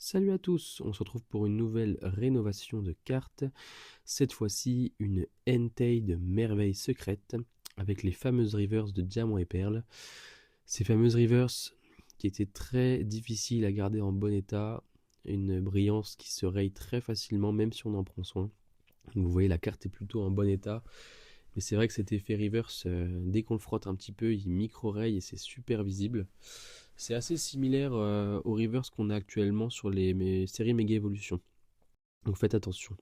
Salut à tous, on se retrouve pour une nouvelle rénovation de cartes. Cette fois-ci, une Entei de merveilles secrètes avec les fameuses rivers de diamants et perles. Ces fameuses rivers qui étaient très difficiles à garder en bon état, une brillance qui se raye très facilement même si on en prend soin. Vous voyez, la carte est plutôt en bon état, mais c'est vrai que cet effet reverse, dès qu'on le frotte un petit peu, il micro-raye et c'est super visible. C'est assez similaire aux reverse qu'on a actuellement sur les séries Mega Evolution. Donc faites attention.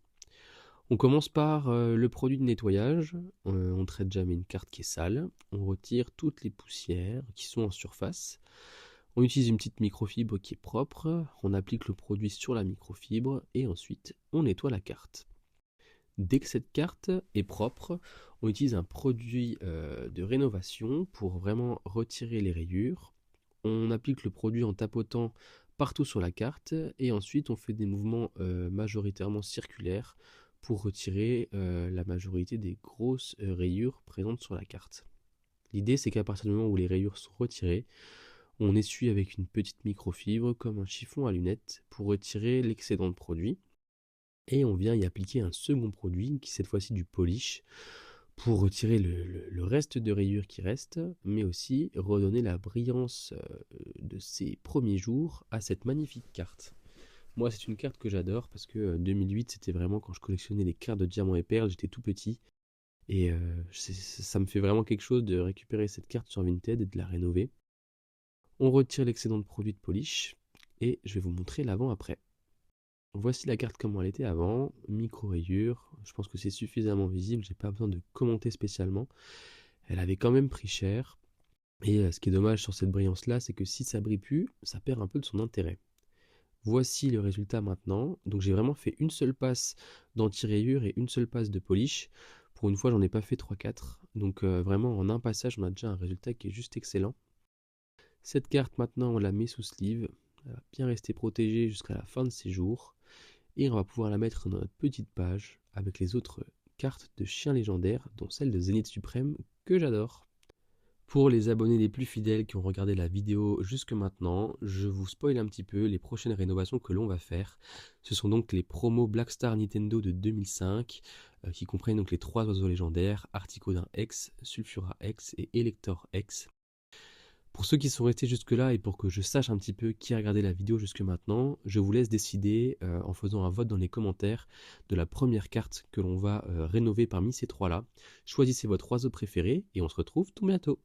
On commence par le produit de nettoyage. On traite jamais une carte qui est sale. On retire toutes les poussières qui sont en surface. On utilise une petite microfibre qui est propre. On applique le produit sur la microfibre et ensuite on nettoie la carte. Dès que cette carte est propre, on utilise un produit de rénovation pour vraiment retirer les rayures. On applique le produit en tapotant partout sur la carte et ensuite on fait des mouvements majoritairement circulaires pour retirer la majorité des grosses rayures présentes sur la carte. L'idée c'est qu'à partir du moment où les rayures sont retirées, on essuie avec une petite microfibre comme un chiffon à lunettes pour retirer l'excédent de produit et on vient y appliquer un second produit qui est cette fois-ci du polish pour retirer le reste de rayures qui reste, mais aussi redonner la brillance de ces premiers jours à cette magnifique carte. Moi, c'est une carte que j'adore parce que 2008, c'était vraiment quand je collectionnais les cartes de diamants et perles, j'étais tout petit. Et ça me fait vraiment quelque chose de récupérer cette carte sur Vinted et de la rénover. On retire l'excédent de produit de polish et je vais vous montrer l'avant-après. Voici la carte comme elle était avant, micro-rayures, je pense que c'est suffisamment visible, j'ai pas besoin de commenter spécialement. Elle avait quand même pris cher, et ce qui est dommage sur cette brillance là, c'est que si ça brille plus, ça perd un peu de son intérêt. Voici le résultat maintenant, donc j'ai vraiment fait une seule passe d'anti-rayures et une seule passe de polish. Pour une fois j'en ai pas fait 3-4, donc vraiment en un passage on a déjà un résultat qui est juste excellent. Cette carte maintenant on la met sous sleeve, elle va bien rester protégée jusqu'à la fin de ses jours. Et on va pouvoir la mettre dans notre petite page avec les autres cartes de chiens légendaires, dont celle de Zénith Suprême que j'adore. Pour les abonnés les plus fidèles qui ont regardé la vidéo jusque maintenant, je vous spoil un petit peu les prochaines rénovations que l'on va faire. Ce sont donc les promos Black Star Nintendo de 2005, qui comprennent donc les 3 oiseaux légendaires, Articodin X, Sulfura X et Elector X. Pour ceux qui sont restés jusque-là et pour que je sache un petit peu qui a regardé la vidéo jusque maintenant, je vous laisse décider en faisant un vote dans les commentaires de la première carte que l'on va rénover parmi ces trois-là. Choisissez votre oiseau préféré et on se retrouve tout bientôt.